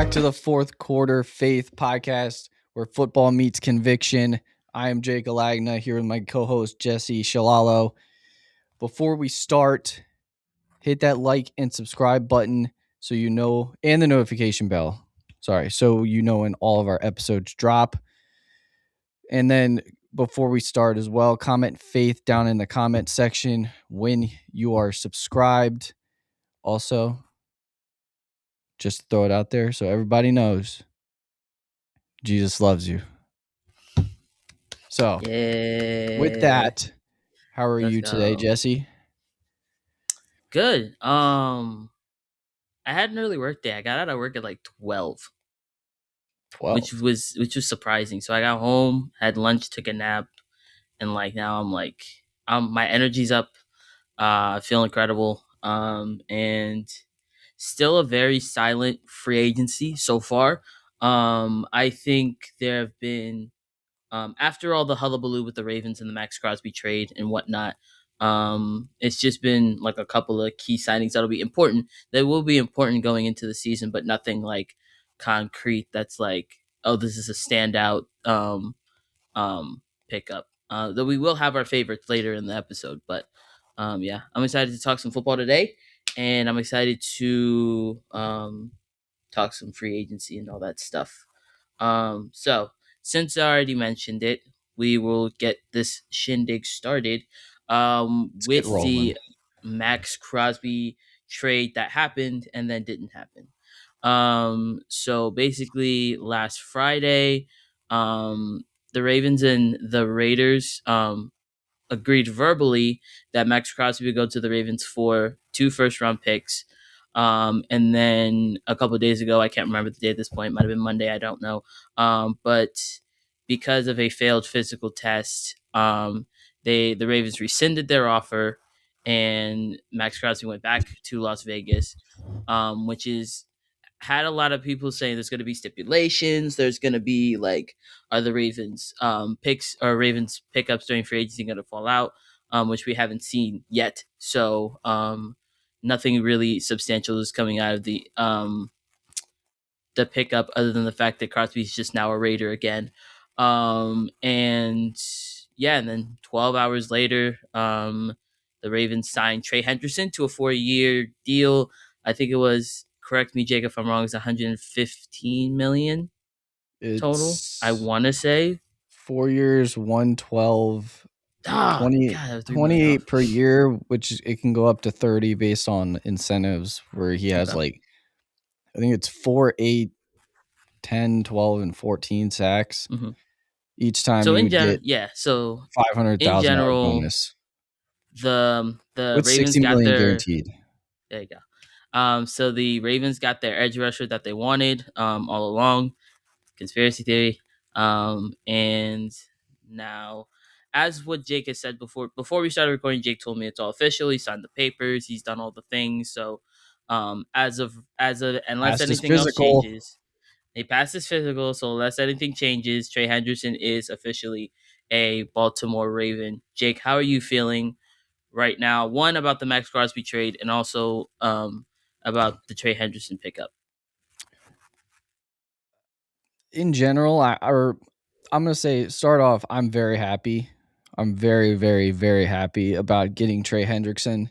back to the Fourth Quarter Faith podcast where football meets conviction. I am Jake Alagna here with my co-host Jesse Shalalo. Before we start, hit that like and subscribe button so you know, and the notification bell. So you know when all of our episodes drop. And then before we start as well, comment faith down in the comment section when you are subscribed. Also, just throw it out there so everybody knows Jesus loves you. So, with that, how are you today, Jesse? Good. I had an early work day. I got out of work at like 12, 12. which was surprising. So I got home, had lunch, took a nap, and now my energy's up. I feel incredible. And still a very silent free agency so far. I think there have been after all the hullabaloo with the Ravens and the Max Crosby trade and whatnot, it's just been like a couple of key signings that'll be important. That will be important going into the season, but nothing like concrete that's like, oh, this is a standout pickup. Though we will have our favorites later in the episode, but yeah, I'm excited to talk some football today, and I'm excited to talk some free agency and all that stuff. So since I already mentioned it, we will get this shindig started Let's get with rolling. the Max Crosby trade that happened and then didn't happen. So basically last Friday, the Ravens and the Raiders agreed verbally that Max Crosby would go to the Ravens for 2 first-round picks. And then a couple of days ago, I can't remember the day at this point, it might have been Monday, I don't know. But because of a failed physical test, the Ravens rescinded their offer, and Max Crosby went back to Las Vegas, which is had a lot of people saying there's going to be stipulations. There's going to be are the Ravens picks or Ravens pickups during free agency going to fall out, which we haven't seen yet. So nothing really substantial is coming out of the pickup other than the fact that Crosby's just now a Raider again. And then 12 hours later, the Ravens signed Trey Hendrickson to a 4-year deal. I think it was, correct me, Jake, if I'm wrong, it's 115 million total. I It's want to say 4 years, 112, God, 20, I was 3 million off. 28 per year, which it can go up to 30 based on incentives where he has Okay. I think it's 4, 8, 10, 12, and 14 sacks. Mm-hmm. Each time So he in would general, get in $500,000 general, bonus the with Ravens 60 got million their guaranteed. there you go. So the Ravens got their edge rusher that they wanted all along. Conspiracy theory. And now, as what Jake has said before we started recording, Jake told me it's all official. He signed the papers. He's done all the things. So, as of unless Passed his anything else physical. changes, he passed his physical. So unless anything changes, Trey Hendrickson is officially a Baltimore Raven. Jake, how are you feeling right now? One, about the Max Crosby trade, and also about the Trey Hendrickson pickup. In general, I'm going to say, start off, I'm very happy. I'm very, very, very happy about getting Trey Hendrickson.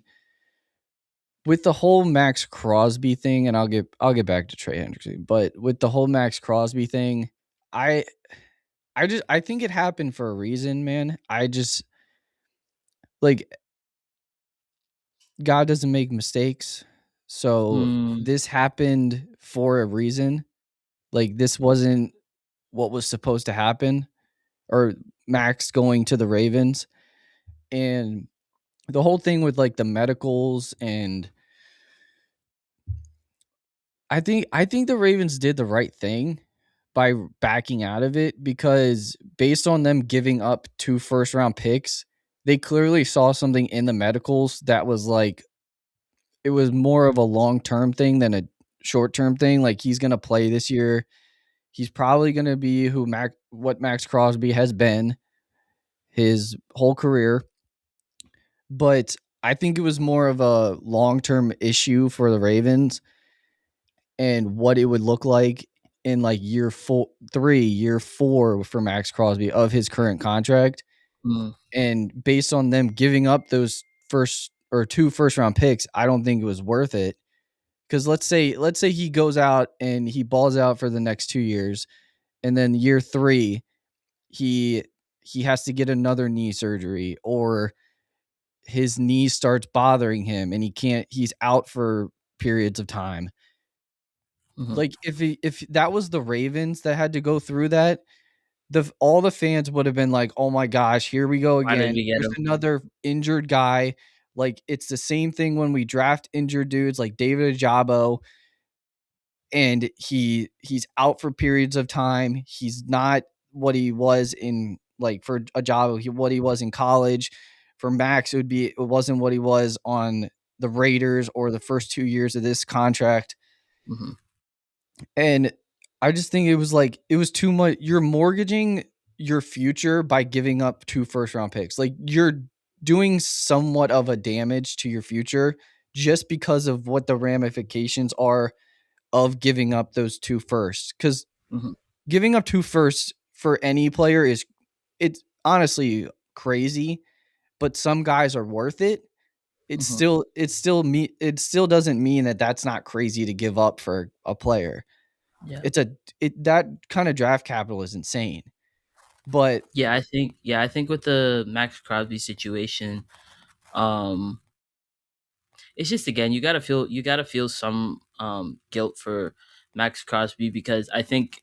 With the whole Max Crosby thing, and I'll get back to Trey Hendrickson, but with the whole Max Crosby thing, I think it happened for a reason, man. I just like God doesn't make mistakes. So this happened for a reason. Like this wasn't what was supposed to happen, or Max going to the Ravens. And the whole thing with the medicals, and I think the Ravens did the right thing by backing out of it, because based on them giving up 2 first round picks, they clearly saw something in the medicals that was it was more of a long-term thing than a short-term thing. Like, he's going to play this year. He's probably going to be what Max Crosby has been his whole career. But I think it was more of a long-term issue for the Ravens. and what it would look like in like year 4 for Max Crosby of his current contract. Mm, And based on them giving up those first or 2 first round picks, I don't think it was worth it. Because let's say he goes out and he balls out for the next 2 years, and then year 3 he he has to get another knee surgery, or his knee starts bothering him and he's out for periods of time. mhm. Like if that was the Ravens that had to go through that, all the fans would have been like, "Oh my gosh, here we go Why did again. we get There's him? another injured guy." Like it's the same thing when we draft injured dudes like David Ajabo, and he's out for periods of time. He's not what he was in like for Ajabo, what he was in college. For Max, it wasn't what he was on the Raiders or the first 2 years of this contract. Mhm, And I just think it was too much. You're mortgaging your future by giving up 2 first round picks. Like you're doing somewhat of a damage to your future just because of what the ramifications are of giving up those 2 firsts. Because mhm, giving up 2 firsts for any player it's honestly crazy, but some guys are worth it. mhm. It still doesn't mean that that's not crazy to give up for a player. Yeah. It's a it that kind of draft capital is insane. But Yeah, I think with the Max Crosby situation, um, it's just again you gotta feel some guilt for Max Crosby because I think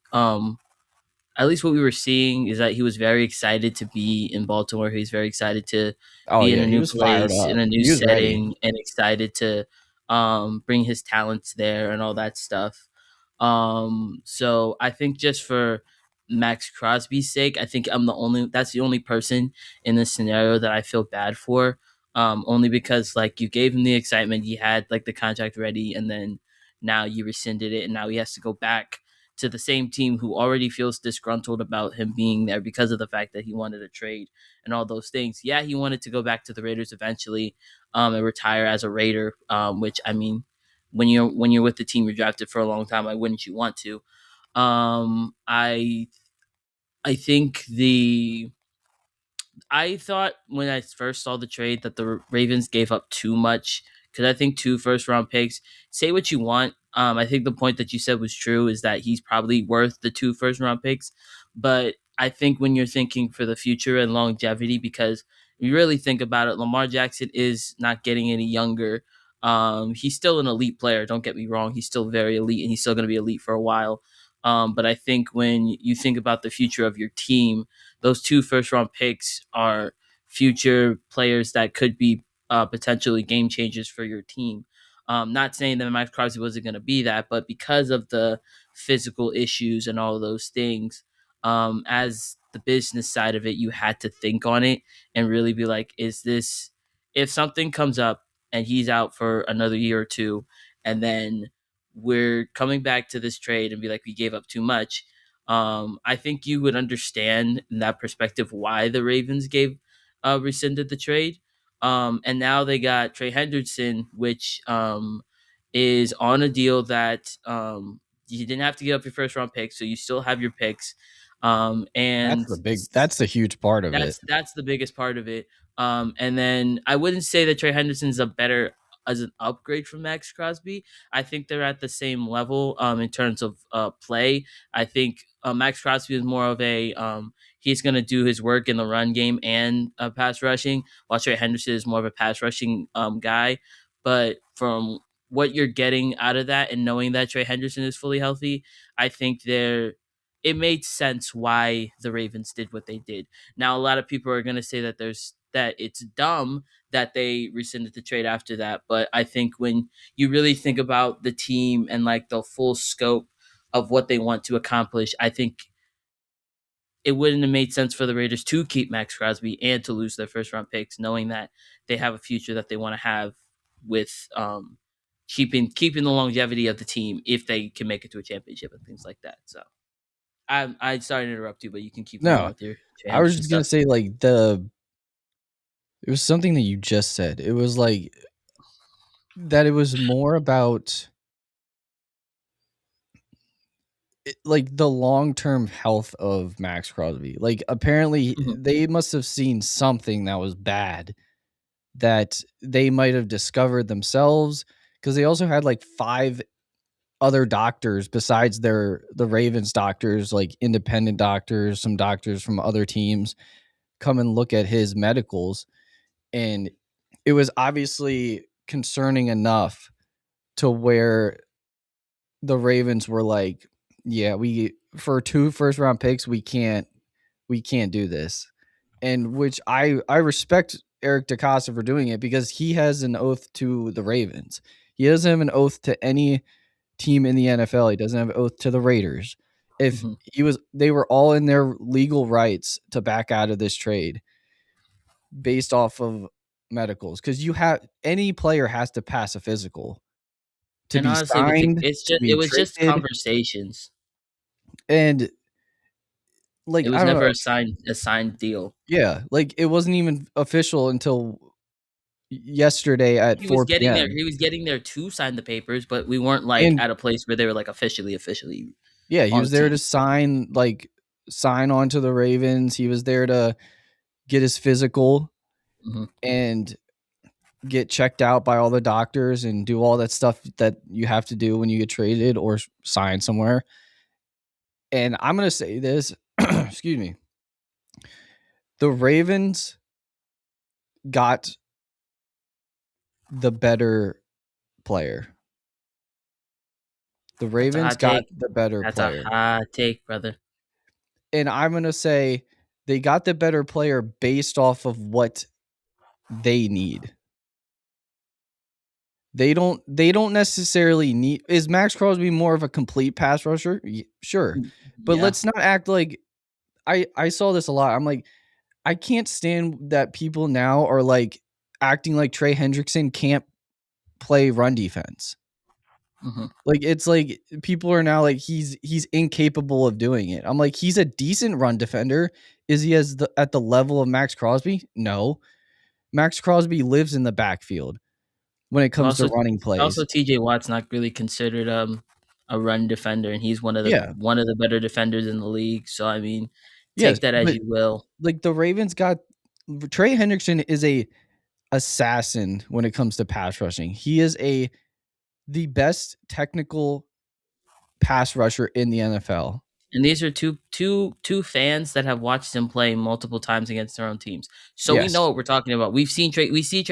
at least what we were seeing is that he was very excited to be in Baltimore. He's very excited to oh be in yeah, a he new was fired place, in up. a new He was ready. setting, and excited to bring his talents there and all that stuff. So I think just for Max Crosby's sake, I think that's the only person in this scenario that I feel bad for. Only because like you gave him the excitement, he had like the contract ready, and then now you rescinded it, and now he has to go back to the same team who already feels disgruntled about him being there because of the fact that he wanted a trade and all those things. Yeah, he wanted to go back to the Raiders eventually, and retire as a Raider. Which I mean, when you're with the team you're drafted for a long time, why wouldn't you want to? I think I thought when I first saw the trade that the Ravens gave up too much because I think 2 first round picks. Say what you want. I think the point that you said was true is that he's probably worth the 2 first round picks, but I think when you're thinking for the future and longevity, because you really think about it, Lamar Jackson is not getting any younger. He's still an elite player. Don't get me wrong; he's still very elite, and he's still going to be elite for a while. But I think when you think about the future of your team, those 2 first round picks are future players that could be potentially game changers for your team. Not saying that Max Crosby wasn't going to be that, but because of the physical issues and all of those things, as the business side of it, you had to think on it and really be like, is this, if something comes up and he's out for another year or two, and then we're coming back to this trade and be like, we gave up too much, I think you would understand in that perspective why the Ravens gave rescinded the trade. And now they got Trey Hendrickson, which is on a deal that you didn't have to give up your 1st round pick, so you still have your picks. And That's the huge part of it. that's the biggest part of it. And then I wouldn't say that Trey Henderson's a better as an upgrade from Max Crosby. I think they're at the same level in terms of play. I think Max Crosby is more of a he's going to do his work in the run game and pass rushing, while Trey Henderson is more of a pass rushing guy. But from what you're getting out of that and knowing that Trey Henderson is fully healthy, I think it made sense why the Ravens did what they did. Now, a lot of people are going to say that it's dumb that they rescinded the trade after that, but I think when you really think about the team and like the full scope of what they want to accomplish, I think it wouldn't have made sense for the Raiders to keep Max Crosby and to lose their 1st round picks, knowing that they have a future that they want to have with keeping the longevity of the team if they can make it to a championship and things like that. So I sorry to interrupt you, but you can keep going No, with your Trey I was Henderson just gonna stuff. say like it was something that you just said. It was like that it was more about like the long-term health of Max Crosby. Like apparently Mhm. they must have seen something that was bad that they might have discovered themselves, because they also had like five other doctors besides the Ravens doctors, like independent doctors, some doctors from other teams come and look at his medicals, and it was obviously concerning enough to where the Ravens were like, yeah, we for 2 first round picks, we can't do this. And which I respect Eric DeCosta for doing it, because he has an oath to the Ravens. He doesn't have an oath to any team in the NFL. He doesn't have an oath to the Raiders. If Mhm. they were all in their legal rights to back out of this trade based off of medicals, because you have any player has to pass a physical to And be honestly, with signed, to it be was just traded, conversations. and like It was I don't never know, a signed deal. yeah, like it wasn't even official until yesterday at He was 4 getting there. p.m. He was getting there to sign the papers, but we weren't like And at a place where they were like officially yeah, he on was the there to team. sign on to the Ravens. He was there to get his physical Mhm. and get checked out by all the doctors and do all that stuff that you have to do when you get traded or sign somewhere. And I'm going to say this, excuse me. The Ravens got the better player. The That's a Ravens hot got take. the better That's a player. hot take, brother. And I'm going to say they got the better player based off of what they need. They don't necessarily need. Is Max Crosby more of a complete pass rusher? Sure. But Yeah. let's not act like I saw this a lot. I'm like, I can't stand that people now are like acting like Trey Hendrickson can't play run defense. Hmm. Like it's like people are now like he's incapable of doing it. I'm like, he's a decent run defender. Is he at the level of Max Crosby? No. Max Crosby lives in the backfield when it comes to Also, running plays. TJ Watt's not really considered a run defender, and he's Yeah. one of the better defenders in the league. So I mean, Yes, take that as but you will. like the Ravens got Trey Hendrickson is a assassin when it comes to pass rushing. He is the best technical pass rusher in the NFL. And these are two fans that have watched him play multiple times against their own teams. So we know Yes. what we're talking about. We see Trey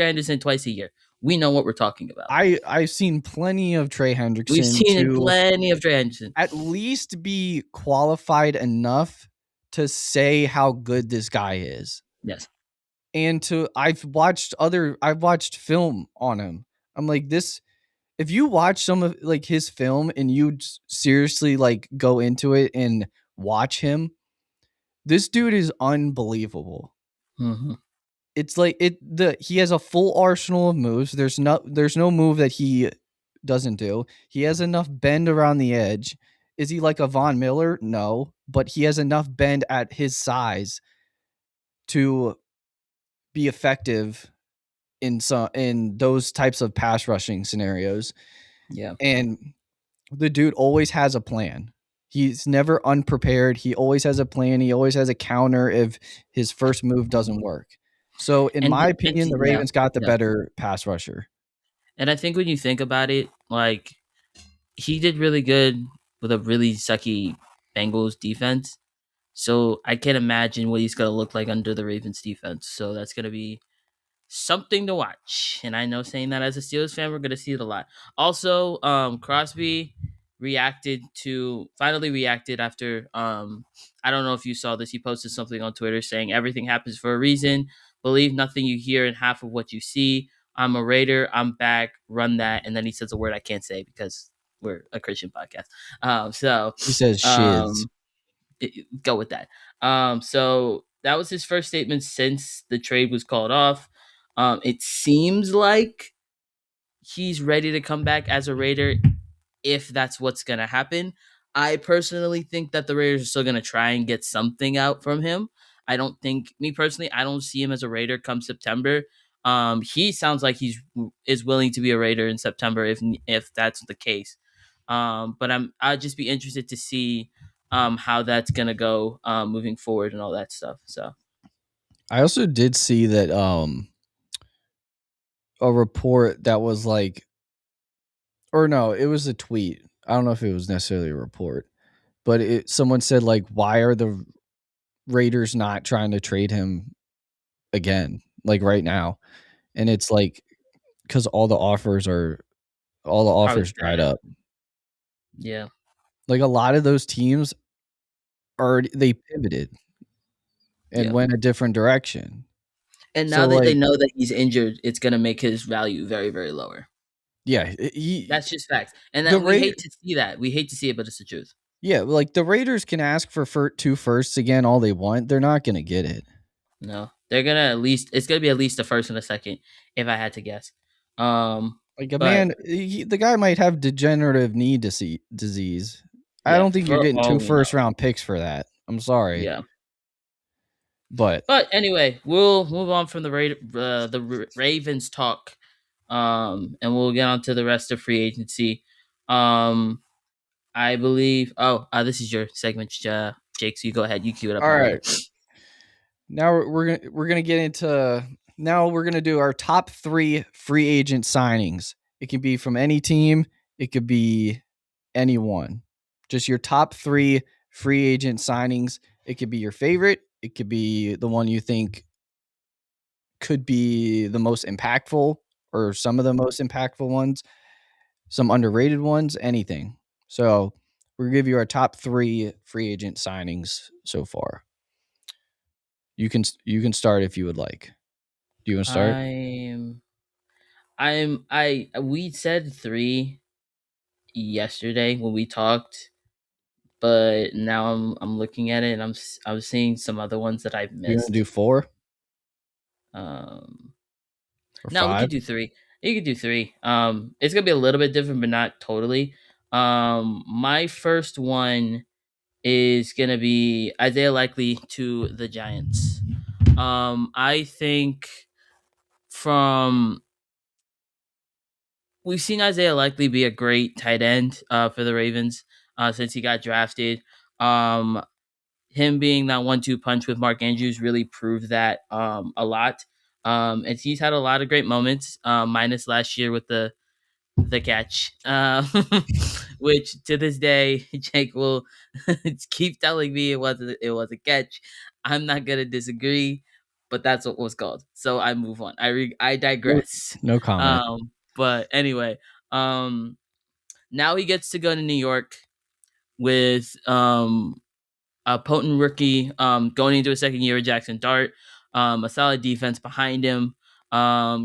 Anderson twice a year. We know what we're talking about. I've seen plenty of Trey We've Hendrickson seen in to plenty of Trey Anderson. at least be qualified enough to say how good this guy is. Yes. And to I've watched film on him. I'm like, this if you watch some of like his film and you seriously like go into it and watch him, this dude is unbelievable. Hmm. It's like he has a full arsenal of moves. There's no move that he doesn't do. He has enough bend around the edge. Is he like a Von Miller? No, but he has enough bend at his size to be effective in those types of pass rushing scenarios. Yeah. And the dude always has a plan. He's never unprepared. He always has a plan. He always has a counter if his first move doesn't work. So, in my opinion, the Yeah, Ravens got the yeah. better pass rusher. And I think when you think about it, like he did really good with a really sucky Bengals defense. So I can't imagine what he's gonna look like under the Ravens defense. So that's gonna be something to watch. And I know saying that as a Steelers fan, we're gonna see it a lot. Also, Crosby finally reacted after I don't know if you saw this. He posted something on Twitter saying everything happens for a reason. Believe nothing you hear and half of what you see. I'm a Raider. I'm back. Run that. And then he says a word I can't say because we're a Christian podcast. So He says shiz. um, go with that. So that was his first statement since the trade was called off. It seems like he's ready to come back as a Raider if that's what's gonna happen. I personally think that the Raiders are still gonna try and get something out from him. I don't think me personally, I don't see him as a Raider come September. He sounds like is willing to be a Raider in September if that's the case. But I'd just be interested to see how that's gonna go moving forward and all that stuff. So I also did see that a report that was like, or no, it was a tweet. I don't know if it was necessarily a report, but someone said like, why are the Raiders not trying to trade him again, like right now? And it's like because all the probably offers dried dried out. up. Yeah, Like a lot of those teams they pivoted and yeah. went a different direction. And now So that they like, know that he's injured, it's gonna make his value very, very lower. yeah, That's just facts, and the that we Ra- hate to see that. We hate to see it, but it's the truth. yeah, like the Raiders can ask for two firsts again all they want. They're not going to get it. No, they're gonna at least. It's gonna be at least the first and the second, if I had to guess. Like a But man, the guy might have degenerative knee disease. I yeah, don't think you're for getting all two we know. first round picks for that. I'm sorry, Yeah. but But anyway, we'll move on from the Ravens talk, and we'll get on to the rest of free agency. Um, I believe. Oh, this is your segment, Jake. So you go ahead. You cue it up. all I'm ready. right. Now we're gonna get into now we're gonna do our top 3 free agent signings. It can be from any team. It could be anyone. Just your top 3 free agent signings. It could be your favorite. It could be the one you think could be the most impactful or some of the most impactful ones, some underrated ones, anything. So we'll give you our top 3 free agent signings so far. You can start if you would like. Do you want to start? I'm. I. We said 3 yesterday when we talked, but now I'm looking at it and I'm seeing some other ones that I've Do you want to do missed. 4 Um, or no, we 5? could do 3. You could do 3. It's gonna be a little bit different, but not totally. My first one is gonna be Isaiah Likely to the Giants. I think from we've seen Isaiah Likely be a great tight end for the Ravens since he got drafted. Um, him being that 1-2 punch with Mark Andrews really proved that a lot. And he's had a lot of great moments, minus last year with the catch, which to this day Jake will keep telling me it was a catch. I'm not gonna disagree, but that's what was called. So I move on. I No, digress. no comment. But anyway, um, now he gets to go to New York with a potent rookie going into a second year, Jackson Dart, a solid defense behind him,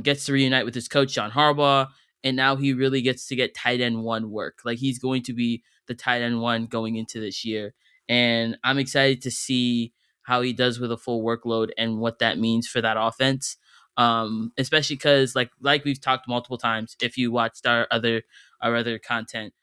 gets to reunite with his coach, John Harbaugh, and now he really gets to get tight end one work. Like he's going to be the tight end one going into this year. And I'm excited to see how he does with a full workload and what that means for that offense. Especially because like we've talked multiple times, if you watched our other content,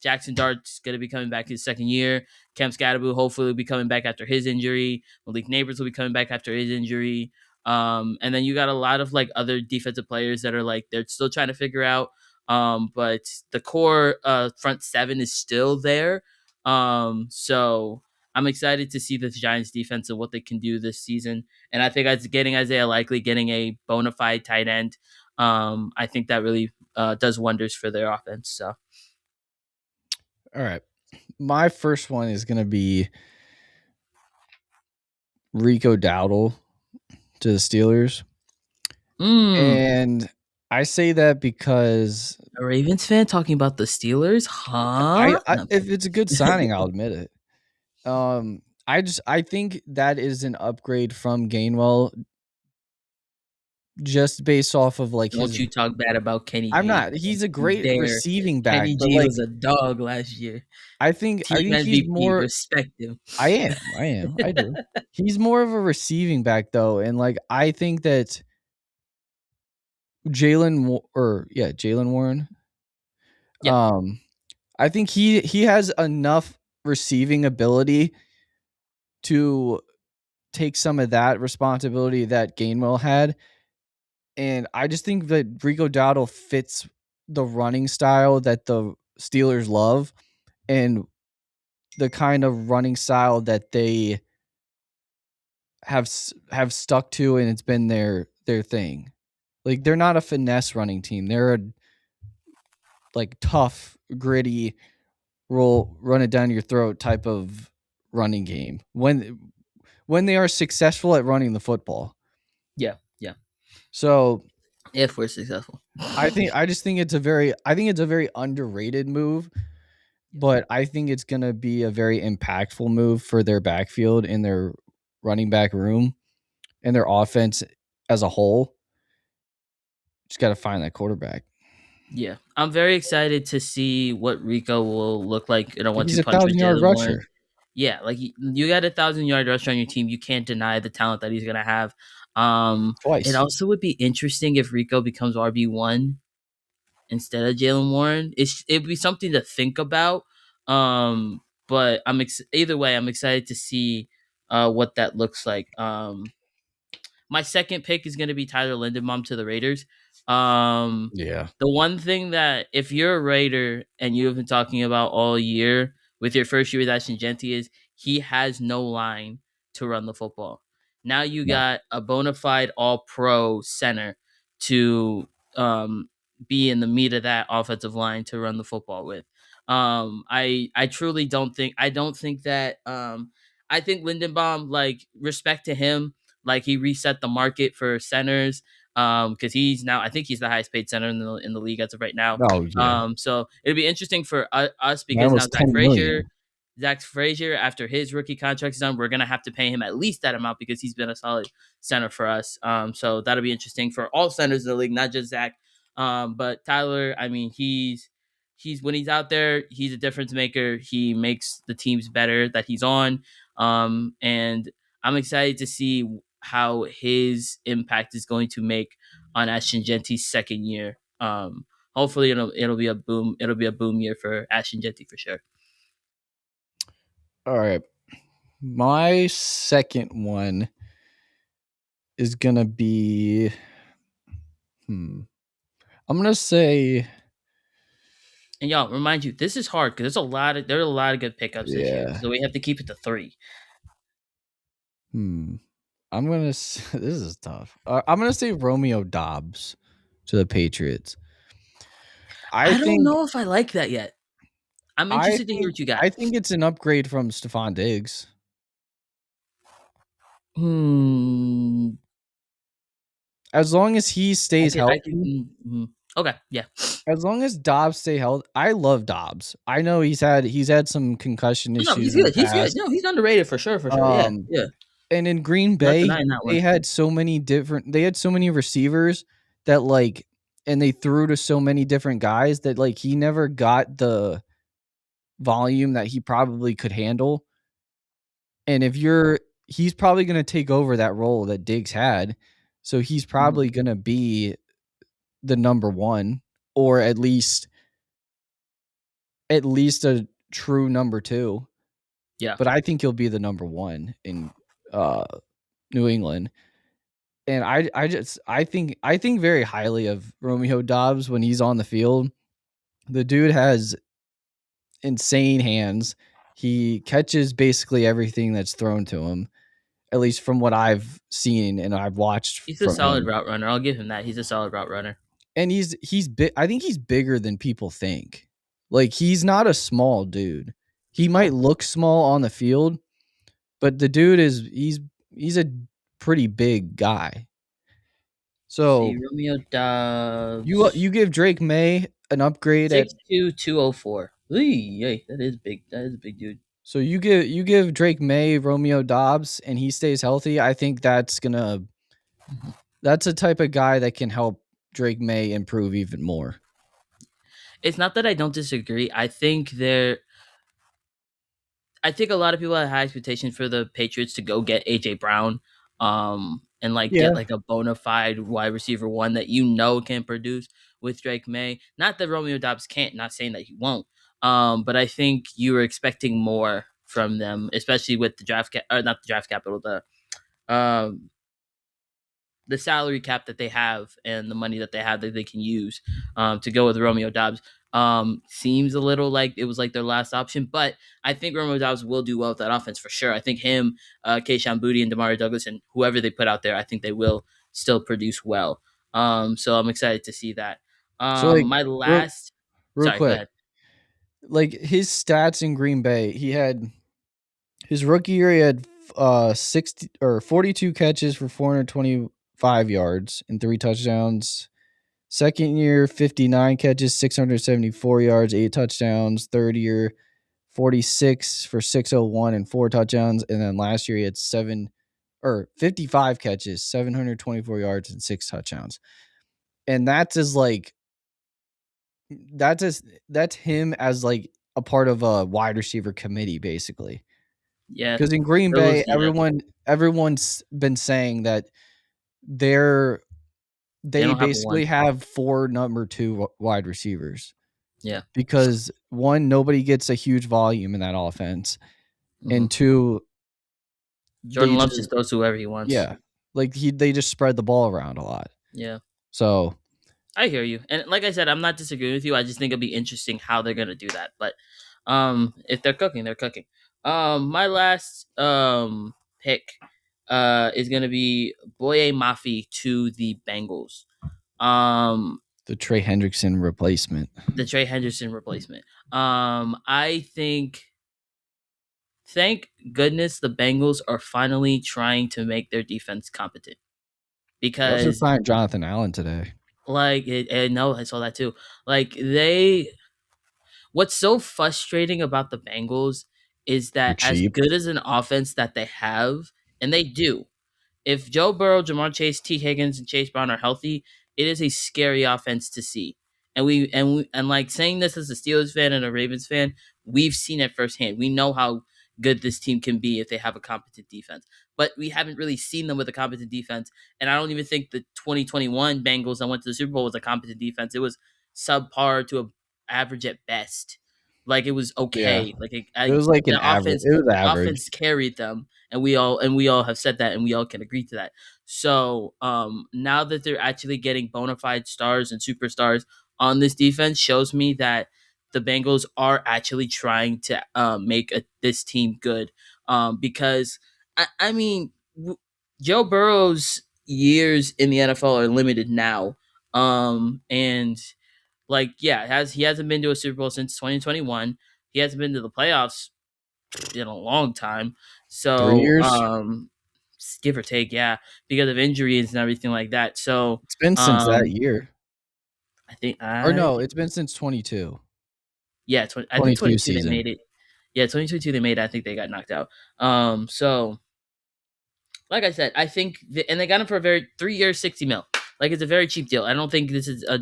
Jackson Dart's gonna be coming back his second year. Cam Scadaboo hopefully will be coming back after his injury. Malik Neighbors will be coming back after his injury. And then you got a lot of like other defensive players that are like they're still trying to figure out. But the core front 7 is still there. So I'm excited to see the Giants defense and what they can do this season. And I think as getting Isaiah Likely, getting a bona fide tight end, I think that really does wonders for their offense. So All right. My first one is going to be Rico Dowdle to the Steelers. mm, And I say that because a Ravens fan talking about the Steelers, huh? No, if it's a good signing, I'll admit it. I think that is an upgrade from Gainwell just based off of like don't his. you talk bad about Kenny I'm G. not. He's Don't a you great dare. receiving back, Kenny but G like was a dog last year. I Team think he's MVP, more. respect him. I do. He's more of a receiving back though, and like I think that Jalen Warren. Yeah. I think he has enough receiving ability to take some of that responsibility that Gainwell had. And I just think that Rico Dowdle fits the running style that the Steelers love and the kind of running style that they have stuck to, and it's been their thing. Like they're not a finesse running team. They're a like tough, gritty, run it down your throat type of running game. When they are successful at running the football. Yeah, yeah. So If we're successful. I just think it's a very underrated move, but I think it's gonna be a very impactful move for their backfield and their running back room and their offense as a whole. Just gotta find that quarterback. Yeah, I'm very excited to see what Rico will look like in a He's one-two a punch with 1,000-yard Jalen Warren. rusher Yeah, like you got 1,000-yard rusher on your team. You can't deny the talent that he's gonna have. It twice. also would be interesting if Rico becomes RB1 instead of Jalen Warren. It'd be something to think about. But either way, I'm excited to see what that looks like. My second pick is going to be Tyler Lindenbaum to the Raiders. Um, Yeah. the one thing that if you're a Raider and you have been talking about all year with your first year with Ashton Genty is he has no line to run the football. Now you No. got a bona fide all pro center to be in the meat of that offensive line to run the football with. I truly don't think that I think Lindenbaum, like, respect to him, like he reset the market for centers because he's now, I think he's the highest paid center in the league as of right now. Oh, yeah. So it'll be interesting for us because Mine now was 10 million. Zach Frazier, after his rookie contract is done, we're gonna have to pay him at least that amount because he's been a solid center for us. So that'll be interesting for all centers in the league, not just Zach. But Tyler, I mean, he's when he's out there, he's a difference maker. He makes the teams better that he's on. And I'm excited to see how his impact is going to make on Ashton Genty's second year. Hopefully it'll be a boom. It'll be a boom year for Ashton Genty for sure. All right. My second one is gonna be I'm gonna say And y'all, remind you, this is hard because there are a lot of good pickups this year, yeah. so we have to keep it to 3. I'm gonna this is tough. I'm gonna say Romeo Dobbs to the Patriots. I I don't think know if I like that yet. I'm I interested to hear think what you got. I think it's an upgrade from Stephon Diggs. Hmm. As long as he stays I could. healthy, Okay. Yeah. as long as Dobbs stay healthy, I love Dobbs. I know he's had some concussion No, issues he's in the good. He's good. past. No, he's underrated for sure. For sure. Yeah. Um, Yeah. and in Green Not Bay, denying that they one. had so many receivers that like, and they threw to so many different guys that like he never got the volume that he probably could handle. And he's probably going to take over that role that Diggs had. So he's Mhm. probably going to be the number one, or at least a true number two. Yeah. But I think he'll be the number one in uh, New England. And I think very highly of Romeo Dobbs when he's on the field. The dude has insane hands. He catches basically everything that's thrown to him, at least from what I've seen and I've watched He's a from solid him. route runner. I'll give him that. He's a solid route runner. And he's big. I think he's bigger than people think. Like he's not a small dude. He might No. look small on the field, but the dude he's a pretty big guy. See, So Romeo you Dobbs, you give Drake May an upgrade at 6'2", 204. Yay, that is big. That is a big dude. so you give Drake May Romeo Dobbs and he stays healthy. I think Mhm. that's a type of guy that can help Drake May improve even more. It's not that I don't disagree. I think a lot of people had high expectations for the Patriots to go get AJ Brown, and like get Yeah. like a bona fide wide receiver one that can produce with Drake May. Not that Romeo Dobbs can't. Not saying that he won't. But I think you were expecting more from them, especially with the not the draft capital, um the salary cap that they have and the money that they have that they can use to go with Romeo Dobbs. Seems a little like it was like their last option, but I think Romeo Dobbs will do well with that offense for sure. I think him, Keishawn Boutte, and Demario Douglas, and whoever they put out there, I think they will still produce well. So I'm excited to see that. So like My real, last, real sorry, go quick, ahead. like his stats in Green Bay, he had his rookie year, he had 60 or 42 catches for 425 yards and 3 touchdowns. Second year, 59 catches, 674 yards, 8 touchdowns. Third year, 46 for 601 and 4 touchdowns. And then last year he had 55 catches, 724 yards, and 6 touchdowns. And that's him as like a part of a wide receiver committee, basically. Yeah, Because in Green those, Bay, yeah, everyone's been saying that they're they they don't have a one. basically have 4 number 2 wide receivers Yeah. because 1, nobody gets a huge volume in that offense, Hmm. and 2, Jordan they Love just just throws to whoever he wants. yeah, like they just spread the ball around a lot. Yeah. So I hear you. And like I said, I'm not disagreeing with you. I just think it'll be interesting how they're gonna do that. But if they're cooking, they're cooking. My last pick is gonna be Boye Mafi to the Bengals. Um the Trey Hendrickson replacement. the Trey Henderson replacement. I think thank goodness the Bengals are finally trying to make their defense competent. They also Because signed Jonathan Allen today like no, I saw that too. Like what's so frustrating about the Bengals is for that as cheap. good as an offense that they have, and they do, if Joe Burrow, Jamar Chase, T. Higgins, and Chase Brown are healthy, it is a scary offense to see. And like saying this as a Steelers fan and a Ravens fan, we've seen it firsthand. We know how good this team can be if they have a competent defense. But we haven't really seen them with a competent defense. And I don't even think the 2021 Bengals that went to the Super Bowl was a competent defense. It was subpar to a average at best. Like it was Yeah, okay. Like it was like an the average. offense It was the average. offense carried them, and we all have said that, and we all can agree to that. So now that they're actually getting bona fide stars and superstars on this defense, shows me that the Bengals are actually trying to make this team good. Because I mean, Joe Burrow's years in the NFL are limited now, and like yeah, he hasn't been to a Super Bowl since 2021. He hasn't been to the playoffs in a long time. 3 So, years? give or take, yeah, because of injuries and everything like that. So, It's been since that um, year. I think Or no, it's been since 22. yeah, I think 22 22 they season. made it. Yeah, 2022 they made it. I think they got knocked out. So like I said, I think and they got him for a very 3 years, 60 mil. Like it's a very cheap deal. I don't think this is a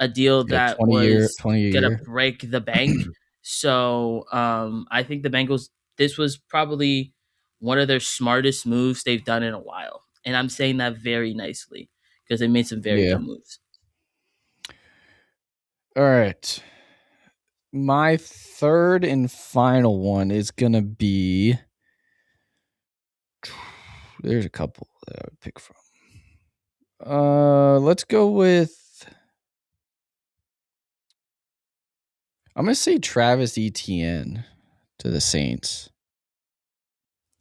deal Yeah, that 20 was 20 a gonna year. break the bank. So I think the Bengals this was probably one of their smartest moves they've done in a while. And I'm saying that very nicely because they made some very Yeah. good moves. All right. My third and final one is gonna be. There's a couple that I would pick from. Let's go with. I'm gonna say Travis Etienne to the Saints.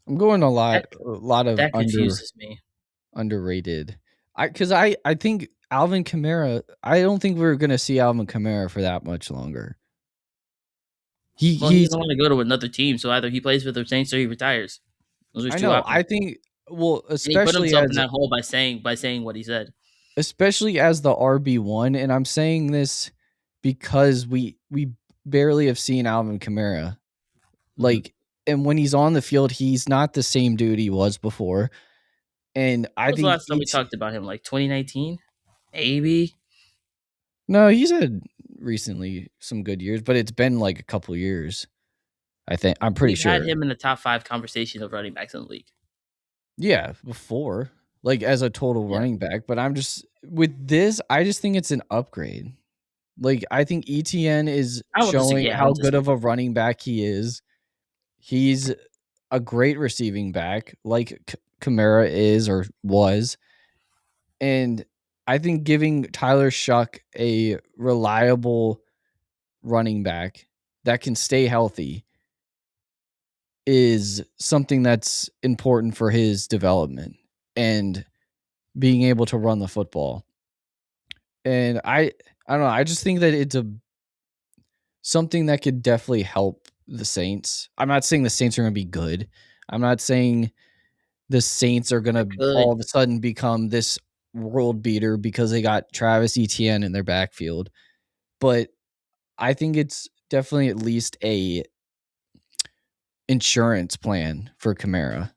I'm going a lot, That a lot of that confuses me. underrated. I think Alvin Kamara. I don't think we're gonna see Alvin Kamara for that much longer. Well, he He's. doesn't want to go to another team, so either he plays with the Saints or he retires. Those are his I two know. options. I think. Well, And he put himself in that hole by saying what he said. especially as the RB1, and I'm saying this because we barely have seen Alvin Kamara. Mhm. Like, and when he's on the field, he's not the same dude he was before. And I When was the think last time we talked about him? Like 2019, maybe. no, he's had recently some good years, but it's been like a couple years. I think I'm pretty We've had sure. him in the top 5 conversation of running backs in the league. Yeah, before like as a total Yeah, running back, but I'm just with this. I just think it's an upgrade. Like I think ETN is I won't disagree. showing Yeah, I how won't good of disagree. a running back he is. He's a great receiving back, like Kamara is or was, and I think giving Tyler Shuck a reliable running back that can stay healthy is something that's important for his development and being able to run the football. And I don't know, I just think that it's a something that could definitely help the Saints. I'm not saying the Saints are going to be good. I'm not saying the Saints are going It to all could. of a sudden become this world beater because they got Travis Etienne in their backfield. But I think it's definitely at least a insurance plan for Kamara.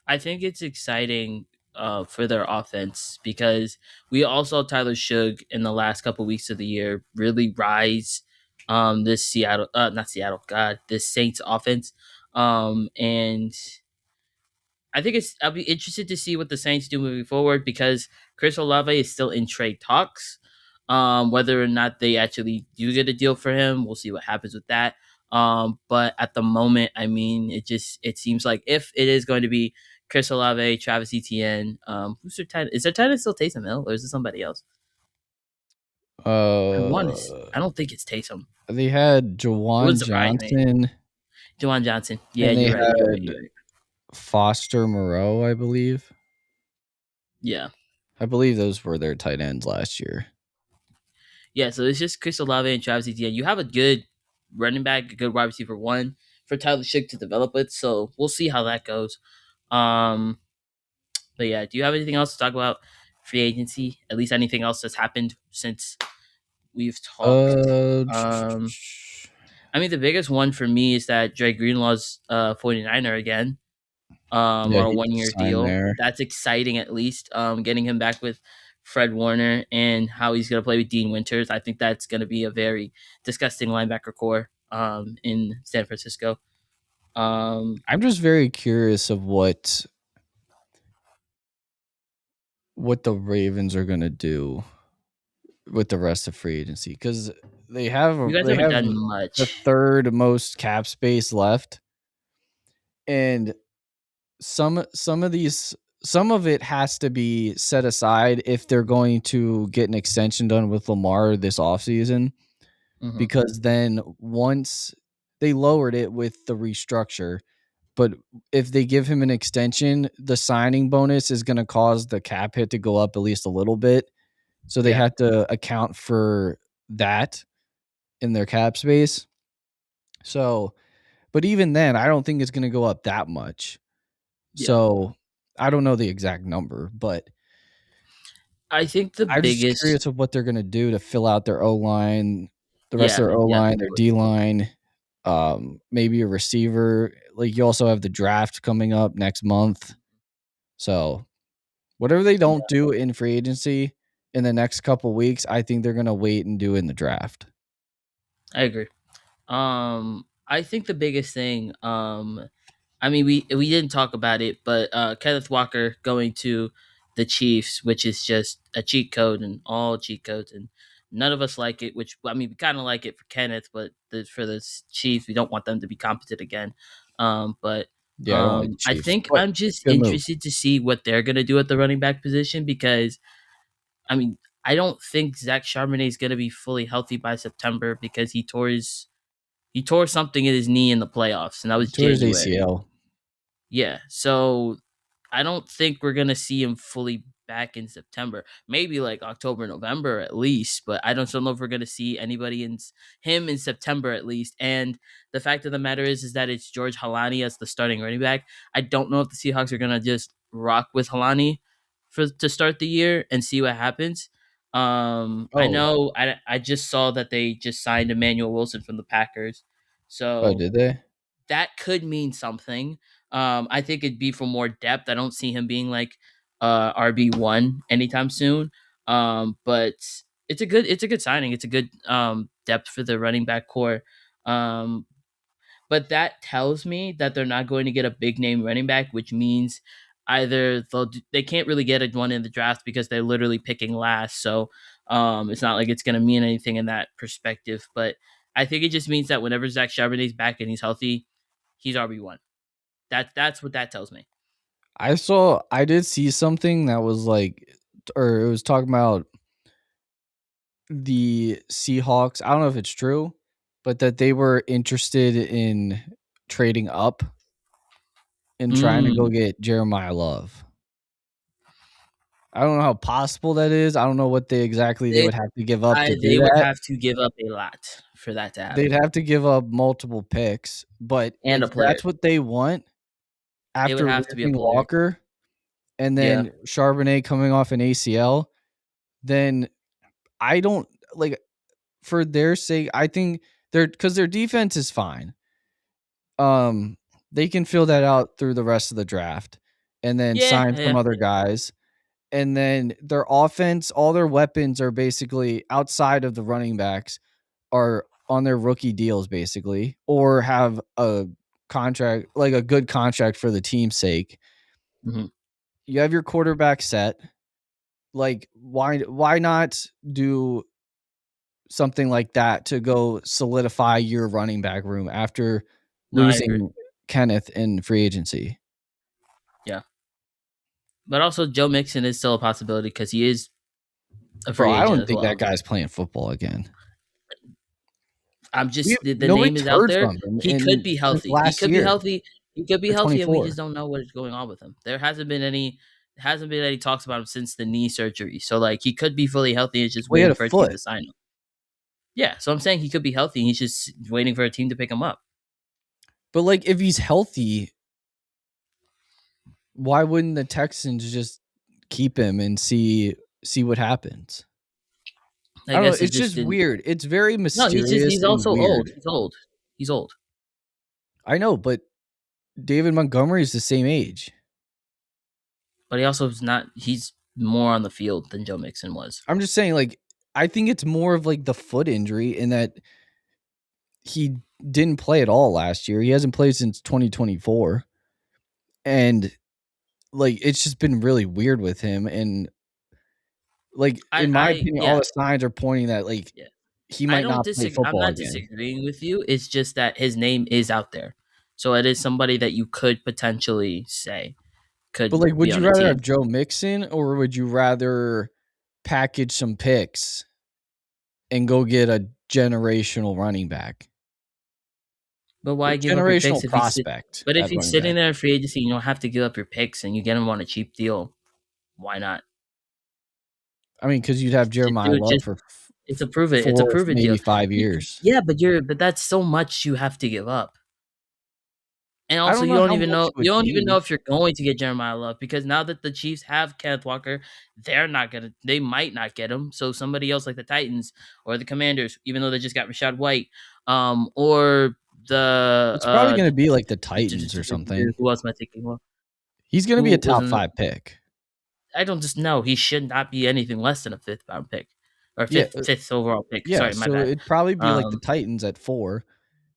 I think it's exciting for their offense because we all saw Tyler Shug in the last couple weeks of the year really rise this Seattle not Seattle, God, this Saints offense. And I think I'll be interested to see what the Saints do moving forward because Chris Olave is still in trade talks. Whether or not they actually do get a deal for him, we'll see what happens with that. But at the moment, I mean, it seems like if it is going to be Chris Olave, Travis Etienne, who's their tight? Is their tight end still Taysom Hill or is it somebody else? Uh, I don't think it's Taysom. they had It would Jawan surprise me. Johnson Jawan Johnson. Yeah, and they you're right. You're right. had You're right. Foster Moreau, I believe. Yeah. I believe those were their tight ends last year. Yeah, so it's just Chris Olave and Travis Etienne. You have a good running back, a good wide receiver one for Tyler Shick to develop with. So we'll see how that goes. Um, but yeah, do you have anything else to talk about free agency? At least anything else that's happened since we've talked? Uh, Um, I mean, the biggest one for me is that Dre Greenlaw's 49er again yeah, on a he 1 year signed deal. there. That's exciting, at least. Getting him back with Fred Warner and how he's going to play with Dean Winters. I think that's going to be a very disgusting linebacker core in San Francisco. I'm just very curious of what the Ravens are gonna do with the rest of free agency because You guys they haven't have done the much. third most cap space left, and some of these some of it has to be set aside if they're going to get an extension done with Lamar this offseason Hmm. because then once they lowered it with the restructure, but if they give him an extension, the signing bonus is going to cause the cap hit to go up at least a little bit. So they Yeah. have to account for that in their cap space. So, but even then, I don't think it's going to go up that much. Yeah. So I don't know the exact number, but I think the I'm just biggest, curious of what they're going to do to fill out their O line, the rest of yeah, their O yeah, line, their totally. D line, maybe a receiver. Like you also have the draft coming up next month. So whatever they Yeah, don't do in free agency in the next couple weeks, I think they're going to wait and do in the draft. I agree. I think the biggest thing, I mean, we didn't talk about it, but Kenneth Walker going to the Chiefs, which is just a cheat code and all cheat codes, and none of us like it. Which I mean, we kind of like it for Kenneth, but for the Chiefs, we don't want them to be competent again. But Yeah, I don't like the I Chiefs, think but I'm just good move. interested to see what they're gonna do at the running back position because I mean, I don't think Zach Charbonnet is gonna be fully healthy by September because he tore something in his knee in the playoffs, and that was Towards January. ACL. Yeah, so I don't think we're gonna see him fully back in September. Maybe like October, November at least, but I don't still know if we're gonna see anybody him in September at least. And the fact of the matter is that it's George Halani as the starting running back. I don't know if the Seahawks are gonna just rock with Halani for to start the year and see what happens. I Oh, know I just saw that they just signed Emmanuel Wilson from the Packers, oh, so did they? that could mean something. I think it'd be for more depth. I don't see him being like RB1 anytime soon. But it's a good signing. It's a good depth for the running back core. Um, but that tells me that they're not going to get a big name running back, which means either they can't really get a one in the draft because they're literally picking last. So it's not like it's going to mean anything in that perspective. But I think it just means that whenever Zach Charbonnet's back and he's healthy, he's RB1. That's what that tells me. I did see something that was like, or it was talking about the Seahawks. I don't know if it's true, but that they were interested in trading up and trying to go Mm. get Jeremiah Love. I don't know how possible that is. I don't know what they would have to give up to do They would that. have to give up a lot for that to They'd happen, have to give up multiple picks, but and a if player. that's what they want It would after have to be a losing player. Walker and Yeah, then Charbonnet coming off an ACL, then I don't like for their sake. I think because their defense is fine. Um, they can fill that out through the rest of the draft and then yeah, sign some yeah. other guys. And then their offense, all their weapons are basically outside of the running backs are on their rookie deals basically, or have a contract, like a good contract for the team's sake. Mhm. You have your quarterback set. Like why not do something like that to go solidify your running back room after No, I agree. losing Kenneth in free agency? Yeah, but also Joe Mixon is still a possibility because he is a Bro, free I agent don't as think that well. guy's playing football again. I'm just the name Nobody's is out heard there. from him He could be since healthy. He last could be year healthy. He could be or healthy, and we just 24. don't know what is going on with him. There hasn't been any talks about him since the knee surgery. So like he could be fully healthy and is just Well, he had waiting a for a team foot. to sign him. Yeah, so I'm saying he could be healthy. And he's just waiting for a team to pick him up. But like if he's healthy, why wouldn't the Texans just keep him and see what happens? I I don't know. guess it It's just just didn't. weird. It's very No, mysterious he's and also old. weird. He's old. He's old. I know, but David Montgomery is the same age. But he also is not. He's more on the field than Joe Mixon was. I'm just saying, like, I think it's more of like the foot injury in that he didn't play at all last year. He hasn't played since 2024. And like it's just been really weird with him. And like in my opinion, all Yeah, the signs are pointing that like yeah. he I might don't not play disagree. I'm football not again. disagreeing with you. It's just that his name is out there, so it is somebody that you could potentially say But could like, be would on you a rather have team. Joe Mixon or would you rather package some picks and go get a generational running back? But Or why give up your picks generational if he's prospect but if at he's running sitting back. there in free agency, you don't have to give up your picks and you get him on a cheap deal. Why not? I mean, because you'd have Jeremiah Dude, Love just for it's a 4, prove it deal. maybe 5 years. Yeah, but that's so much you have to give up. And I also, don't know how much it you would don't even know be. if you're going to get Jeremiah Love because now that the Chiefs have Kenneth Walker, they might not get him. So somebody else like the Titans or the Commanders, even though they just got Rashad White, or It's probably going to be like the the Titans or something. who else am I thinking? Well, He's going to be a who top wasn't? 5 pick. I don't just know he should not be anything less than a fifth round pick or Yeah, fifth overall pick. yeah. Sorry, my So bad. it'd probably be like the Um, Titans at 4.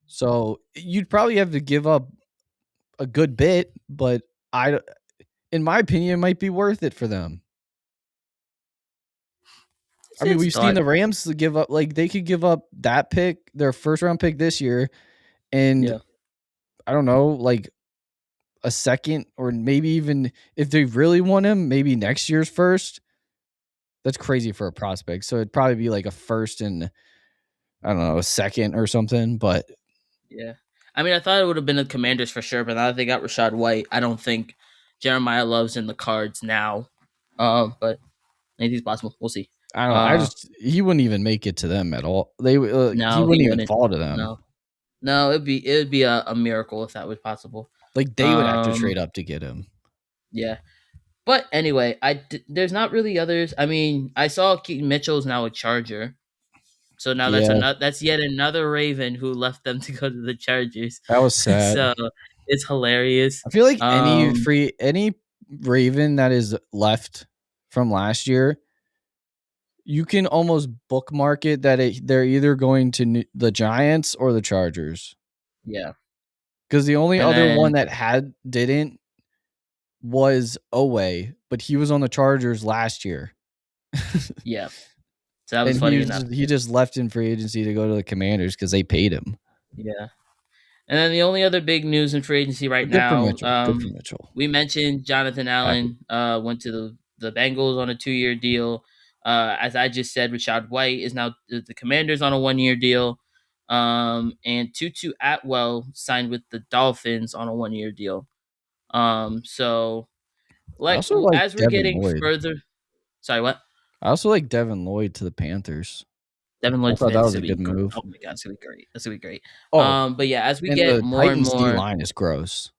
So you'd probably have to give up a good bit, but in my opinion, it might be worth it for them. I mean, it's we've seen thought. the Rams give up, like they could give up that pick, their first round pick this year, and Yeah, I don't know, like a second, or maybe even if they really want him, maybe next year's first. That's crazy for a prospect. So it'd probably be like a first and I don't know, a second or something. But yeah. I mean, I thought it would have been the Commanders for sure, but now that they got Rashad White, I don't think Jeremiah Love's in the cards now. But anything's possible. We'll see. I don't know. Uh, He wouldn't even make it to them at all. He no, he wouldn't even wouldn't. fall to them. No, no, it would be a miracle if that was possible. Like they would have to Um, trade up to get him. yeah. But anyway, there's not really others. I mean, I saw Keaton Mitchell's now a Charger. So now Yeah, that's yet another Raven who left them to go to the Chargers. that was sad. So it's hilarious. I feel like Um, any Raven that is left from last year, you can almost bookmark it that they're either going to the Giants or the Chargers. yeah. Because the only And other one then that didn't was Oweh, but he was on the Chargers last year. yeah. So that was And funny enough. he just left in free agency to go to the Commanders because they paid him. Yeah. And then the only other big news in free agency right But good for now, Mitchell. Good for Mitchell. we mentioned Jonathan Happy. Allen went to the Bengals on a 2-year deal. As I just said, Rashad White is now the Commanders on a 1-year deal. And Tutu Atwell signed with the Dolphins on a 1-year deal. So I like also like as we're Devin getting Lloyd. further, sorry, what? I also like Devin Lloyd to the Panthers. Devin I Lloyd thought that Smith is was a gonna be good great. move. Oh my god, it's gonna be great. That's gonna be great. Oh, But yeah, as we and get the more and Titans D more, line is gross.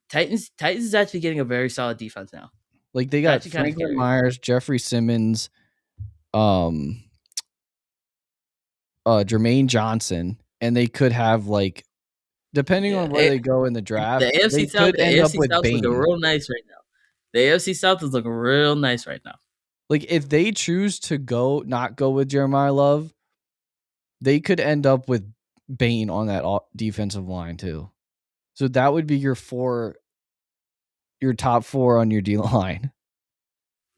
Titans is actually getting a very solid defense now. Like they It's got actually kind of Franklin scary. Myers, Jeffrey Simmons, um, Jermaine Johnson, and they could have like, depending Yeah, on where they go in the the draft, AFC they South, could end up with is looking Bain. real nice right now. The AFC South is looking real nice right now. Like if they choose to not go with Jeremiah Love, they could end up with Bain on that defensive line too. So that would be your top four on your D line,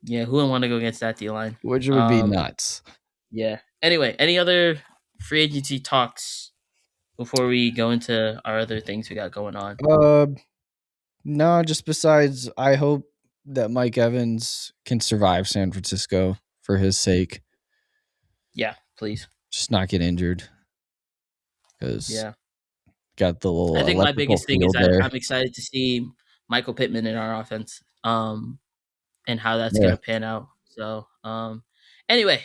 Yeah, who wouldn't want to go against that D line? which would be nuts. Yeah. Anyway, any other free agency talks before we go into our other things we got going on? No, just besides, I hope that Mike Evans can survive San Francisco for his sake. Yeah, please. Just not get injured. Because Yeah. got the little I think my electrical biggest thing is field there. I'm excited to see Michael Pittman in our offense. And how that's Yeah. gonna pan out. So anyway,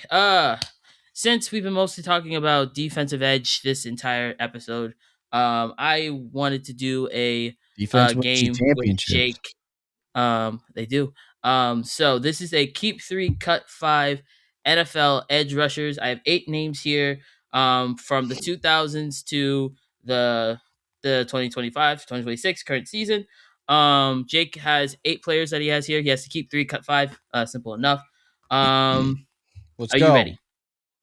since we've been mostly talking about defensive edge this entire episode, I wanted to do a Defense wins you game with championships. Jake. They do. So this is a keep 3, cut 5 NFL edge rushers. I have 8 names here. From the 2000s to the 2025, 2026 current season. Jake has 8 players that he has here. He has to keep 3, cut 5. Simple enough. Let's Are you go. ready?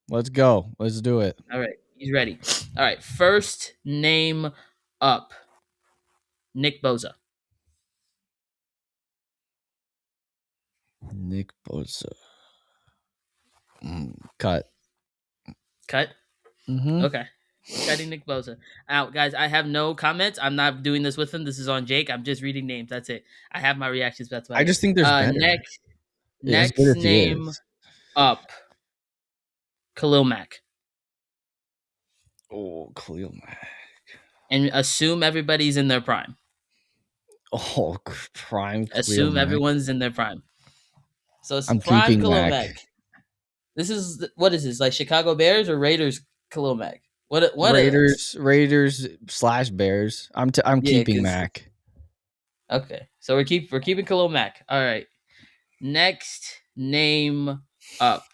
Let's go. Let's do it. All right, he's ready. All right, first name up. Nick Bosa. Nick Bosa. Cut. Cut. Mm-hmm. Okay. Cutting Nick Bosa out, guys. I have no comments. I'm not doing this with him. This is on Jake. I'm just reading names. That's it. I have my reactions. That's about I it. just think there's better. Next As good as he name is. up. Khalil Mack. Oh, Khalil Mack. And assume everybody's in their prime. Oh, prime Khalil Assume Mack. everyone's in their prime. So it's I'm prime keeping Khalil Mack. Mack. This is what is this, like Chicago Bears or Raiders Khalil Mack? What Raiders / Bears. I'm keeping Mack. Okay, so we're keeping Khalil Mack. All right. Next name up.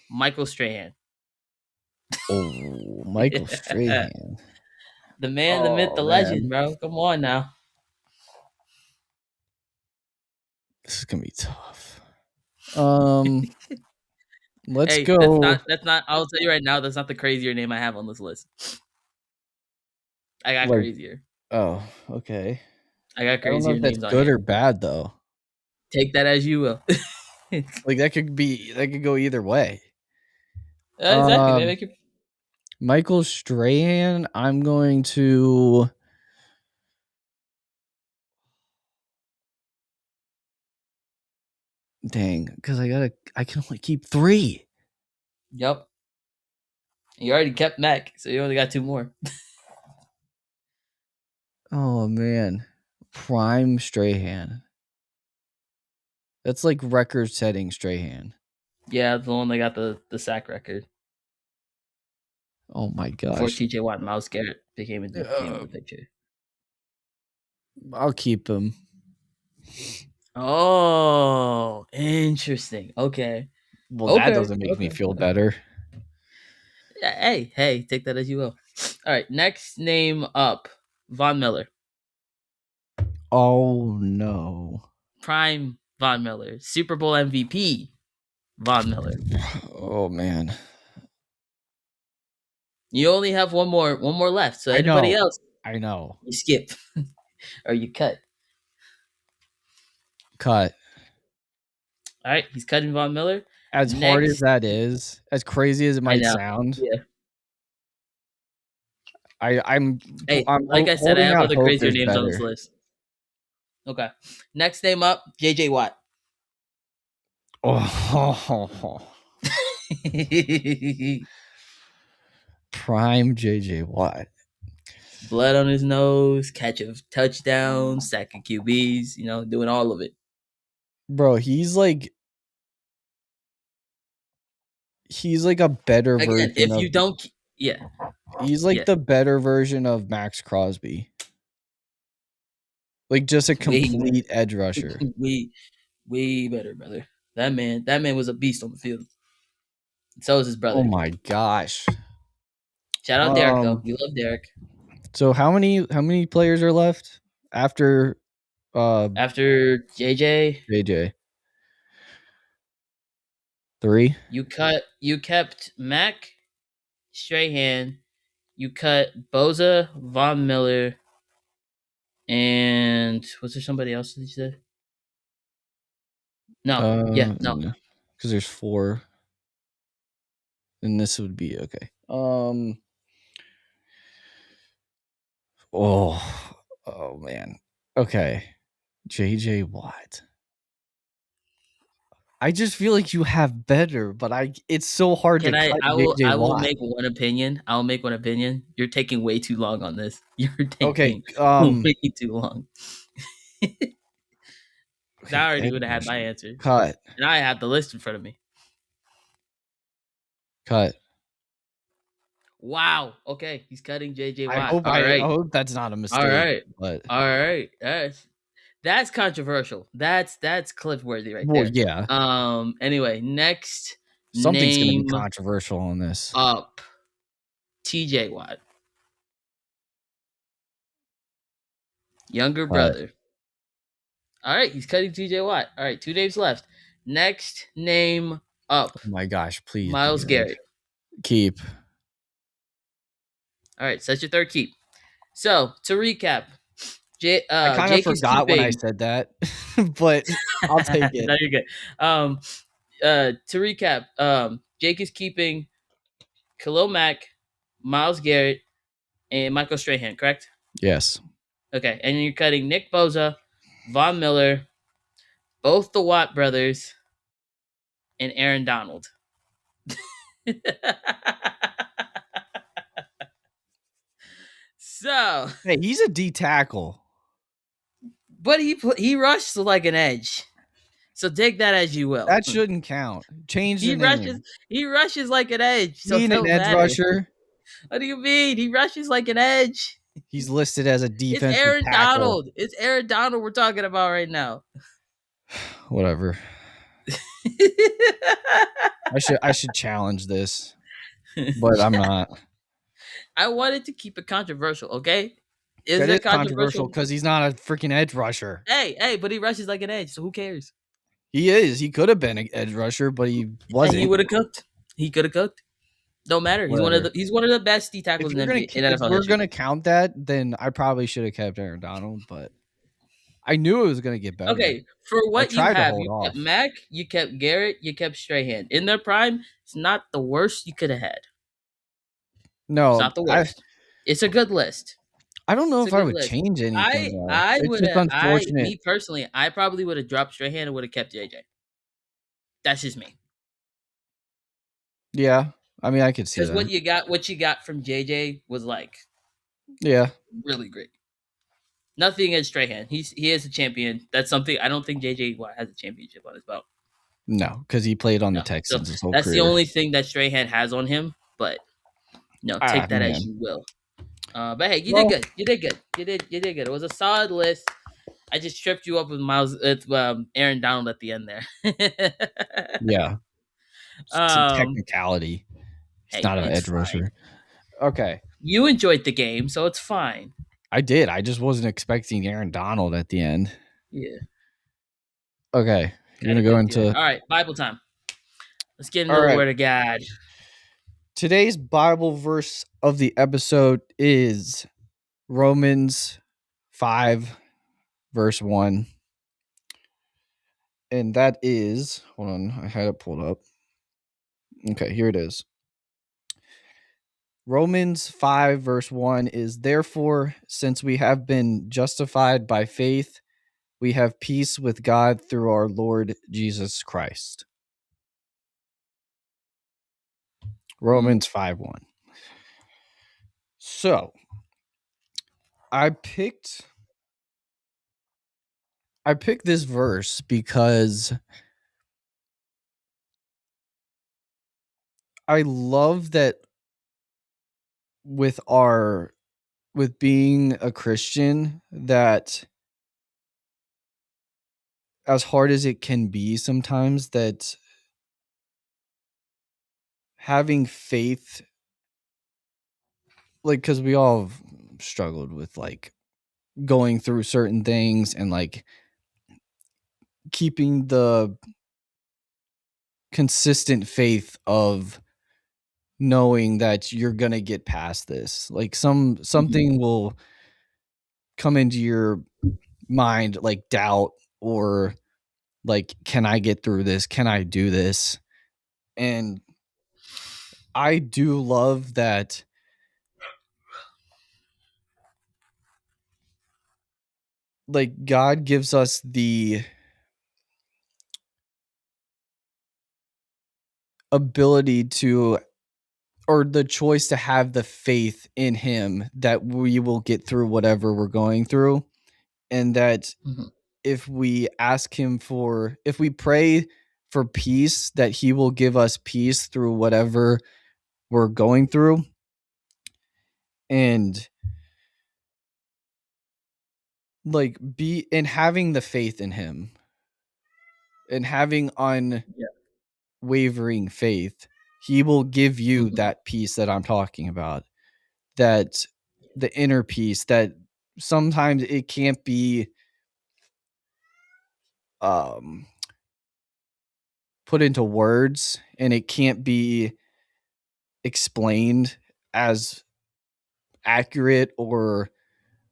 Michael Strahan. Oh, Michael Strahan. The man, the myth, the legend, bro. Come on now. This is gonna be tough. Let's Hey, go. That's not. I'll tell you right now. That's not the crazier name I have on this list. I got crazier. Oh, okay. I got crazier I don't know if names that's on good here. or bad though. Take that as you will. Like that could go either way. Exactly. Michael Strahan, I'm going to because I can only keep 3. Yep. You already kept Mac, so you only got 2 more. Oh man. Prime Strahan. That's like record-setting Strahan. Yeah, the one that got the sack record. Oh my gosh. Before TJ Watt and Myles Garrett came in the picture. I'll keep him. Oh, interesting. Okay. Well, that doesn't make me feel better. Hey, take that as you will. All right, next name up. Von Miller. Oh no. Prime Von Miller. Super Bowl MVP. Von Miller. Oh man. You only have one more left. So anybody else, I know. you skip or you cut. Cut. All right, he's cutting Von Miller. As hard as that is, as crazy as it might sound. Yeah. I'm like I said, I have other crazier names better on this list. Okay. Next name up, JJ Watt. Oh. Prime JJ Watt. Blood on his nose, catch of touchdowns, sacking QBs, doing all of it. Bro, he's like a better Again, version if of you don't, yeah, he's like yeah, the better version of Max Crosby. Like just a way complete edge rusher. way way better, brother. That man was a beast on the field. So was his Oh brother. my gosh. Shout out Derek though. We love Derek. So how many players are left after After JJ, JJ? 3? you kept Mac Strahan, you cut Boza, Von Miller, and was there somebody else that you said? No. Yeah, no. Because there's 4. And this would be okay. Oh man. Okay. JJ Watt. I just feel like you have better, but it's so hard to Can I cut I will JJ I will Watt. make one opinion. I'll make one opinion. You're taking way too long on this. You're Okay. taking way too long. Okay, I already edge would have had my rusher. answer. Cut. And I have the list in front of me. Cut. Wow. Okay. He's cutting JJ I Watt. hope All I right. hope that's not a mistake. All right. But All right. That's controversial. That's clip worthy right well, there. yeah. Anyway, next Something's gonna be name controversial on this. up. TJ Watt. Younger brother. All right, he's cutting TJ Watt. All right, 2 names left. Next name up. Oh my gosh, please. Miles Garrett. Keep. All right, so that's your third keep. So to recap, I kind of Jake is forgot when I keeping. said that, but I'll take it. No, you're good. To recap, Jake is keeping Khalil Mack, Miles Garrett, and Michael Strahan, correct? Yes. Okay, and you're cutting Nick Boza, Von Miller, both the Watt brothers, and Aaron Donald. So, Hey, he's a D tackle. but he rushed like an edge. So take that as you will. That shouldn't count. Change the name. He rushes like an edge. So Being an edge rusher. What do you mean? He rushes like an edge. He's listed as a defensive It's Aaron tackle. Donald. It's Aaron Donald we're talking about right now. Whatever. I should challenge this, but I'm not. I wanted to keep it controversial, okay? Is it controversial because he's not a freaking edge rusher? Hey, but he rushes like an edge, so who cares? He is. He could have been an edge rusher, but he wasn't. And he would have cooked. He could have cooked. Don't matter. Whatever. He's one of the best D tackles in NFL. If we're gonna count that, then I probably should have kept Aaron Donald, but I knew it was gonna get better. Okay, for what you have, you kept Mac, you kept Garrett, you kept Strahan. In their prime, it's not the worst you could have had. No, it's not the worst. It's a good list. I don't know if I would change anything. I would just unfortunate. Me personally, I probably would have dropped Strahan and would have kept JJ. That's just me. Yeah, I mean, I could see that. Because what you got from JJ was like, really great. Nothing against Strahan. He is a champion. That's something I don't think JJ has a championship on his belt. No, because he played on the Texans his whole that's career. The only thing that Strahan has on him. But no, take that as you will. But hey, you did good. You did good. You did good. It was a solid list. I just tripped you up with Aaron Donald at the end there. Yeah. It's a technicality. He's not an edge rusher. Okay. You enjoyed the game, so it's fine. I did. I just wasn't expecting Aaron Donald at the end. Yeah. Okay. You're going to go into... All right. Bible time. Let's get into the Word of God. Today's Bible verse of the episode is Romans 5, verse 1. And that is... Hold on. I had it pulled up. Okay, here it is. Romans 5, verse 1 is, therefore, since we have been justified by faith, we have peace with God through our Lord Jesus Christ. Romans 5, 1. So I picked this verse because I love that with our with being a Christian, that as hard as it can be sometimes, that having faith, like, because we all have struggled with like going through certain things and like keeping the consistent faith of knowing that you're gonna get past this. Like something will come into your mind, like doubt, or like, can I get through this? Can I do this? And I do love that, like, God gives us the ability to, or the choice to have the faith in him that we will get through whatever we're going through. And that Mm-hmm. if we ask him for, if we pray for peace, that he will give us peace through whatever we're going through. And like be and having the faith in him and having Yeah. unwavering faith, he will give you Mm-hmm. that peace that I'm talking about. That the inner peace that sometimes it can't be um put into words, and it can't be explained as accurate or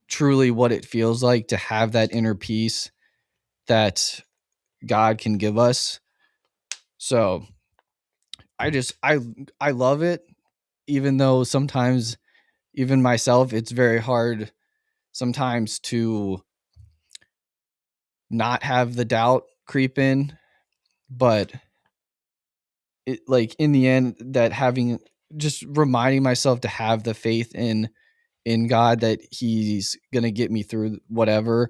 truly what it feels like to have that inner peace that God can give us. So I just I love it, even though sometimes, even myself, it's very hard sometimes to not have the doubt creep in. But it, like, in the end, that having, just reminding myself to have the faith in God, that he's gonna get me through whatever,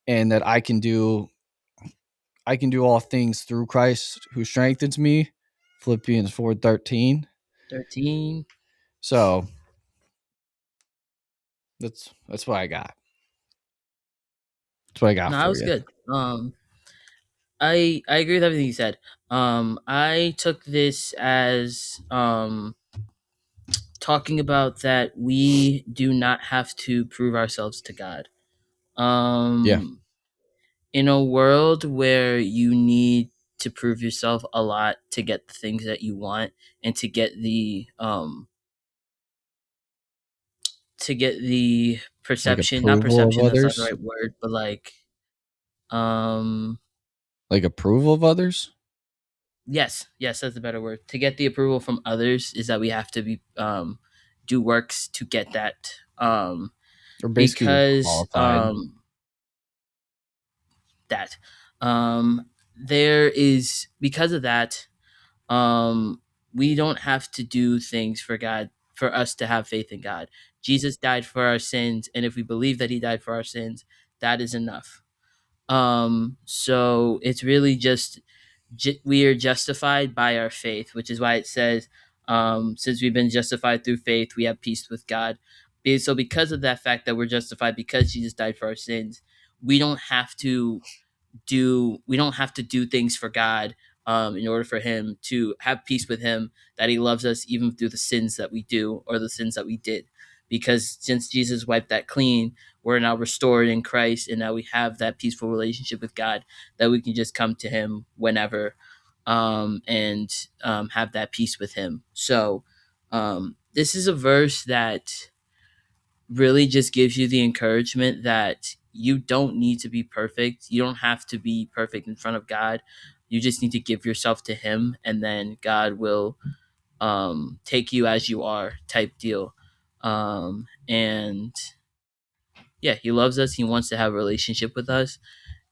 and that I can do all things through Christ who strengthens me. Philippians 4:13. 13. So that's what I got. That's what I got No, that for was you. good. I agree with everything you said. I took this as talking about that we do not have to prove ourselves to God. Yeah, Um, in a world where you need to prove yourself a lot to get the things that you want and to get the like perception, not approval of perception, that's not the others, right word, but um like approval of others, yes, that's a better word. To get the approval from others is that we have to be do works to get that. or basically you're Because qualified. that there is because of that, we don't have to do things for God for us to have faith in God. Jesus died for our sins, and if we believe that he died for our sins, that is enough. So it's really just we are justified by our faith, which is why it says, since we've been justified through faith, we have peace with God. So because of that fact that we're justified because Jesus died for our sins, we don't have to we don't have to do things for God in order for him to have peace with him, that he loves us even through the sins that we do or the sins that we did. Because since Jesus wiped that clean, we're now restored in Christ, and now we have that peaceful relationship with God that we can just come to him whenever and have that peace with him. So this is a verse that really just gives you the encouragement that you don't need to be perfect. You don't have to be perfect in front of God. You just need to give yourself to him, and then God will take you as you are, type deal. And yeah, he loves us. He wants to have a relationship with us.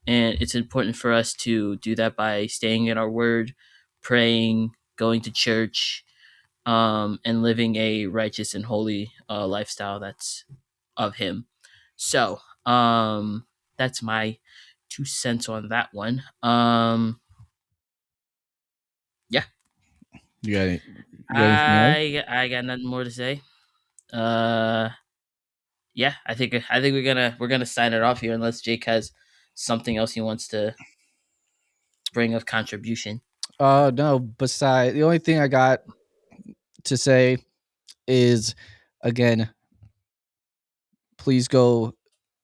And it's important for us to do that by staying in our word, praying, going to church, and living a righteous and holy lifestyle that's of him. So that's my 2 cents on that one. Yeah, you got anything else? I got nothing more to say. Uh, yeah, I think we're gonna sign it off here unless Jake has something else he wants to bring of contribution. No. Besides, the only thing I got to say is, again, please go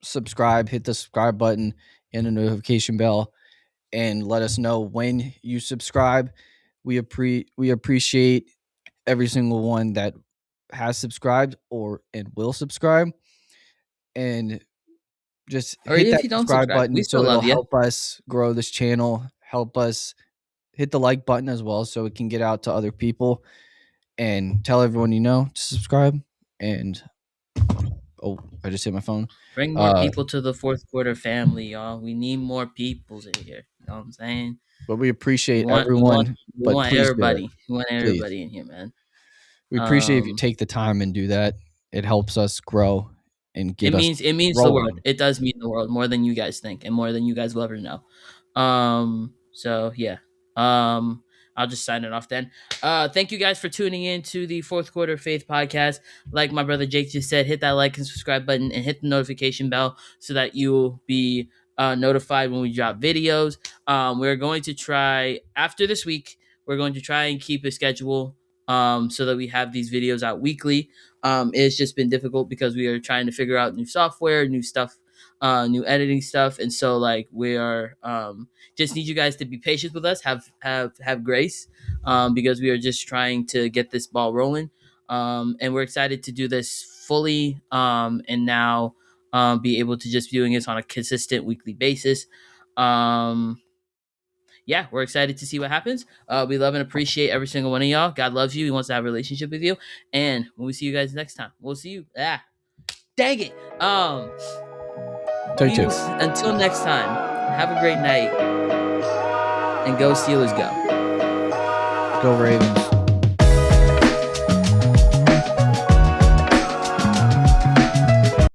subscribe, hit the subscribe button and the notification bell, and let us know when you subscribe. We appreciate every single one that has subscribed and will subscribe, and just Or hit if that you don't subscribe subscribe, we button still so it'll love you. help us grow this channel, help us hit the like button as well so it can get out to other people, and tell everyone you know to subscribe. And oh, I just hit my phone. Bring more Uh, people to the fourth quarter family, y'all. We need more peoples in here. You know what I'm saying? but we We appreciate want we want everyone. we But want please do it, everybody. We want please. everybody in here, man. We appreciate if you take the time and do that. It helps us grow and get us It means the world. rolling. It does mean the world more than you guys think and more than you guys will ever know. So yeah. I'll just sign it off then. Thank you guys for tuning in to the fourth quarter faith podcast. Like my brother Jake just said, hit that like and subscribe button and hit the notification bell so that you will be notified when we drop videos. We're going to try after this week, we're going to try and keep a schedule so that we have these videos out weekly. It's just been difficult because we are trying to figure out new software, new stuff, new editing stuff, and so like we are just need you guys to be patient with us, have grace, because we are just trying to get this ball rolling, and we're excited to do this fully, and now be able to just be doing this on a consistent weekly basis. Yeah, we're excited to see what happens. We love and appreciate every single one of y'all. God loves you. He wants to have a relationship with you. And when we see you guys next time, we'll see you. Dang it. Take two. Until next time, have a great night and go Steelers go. Go Ravens.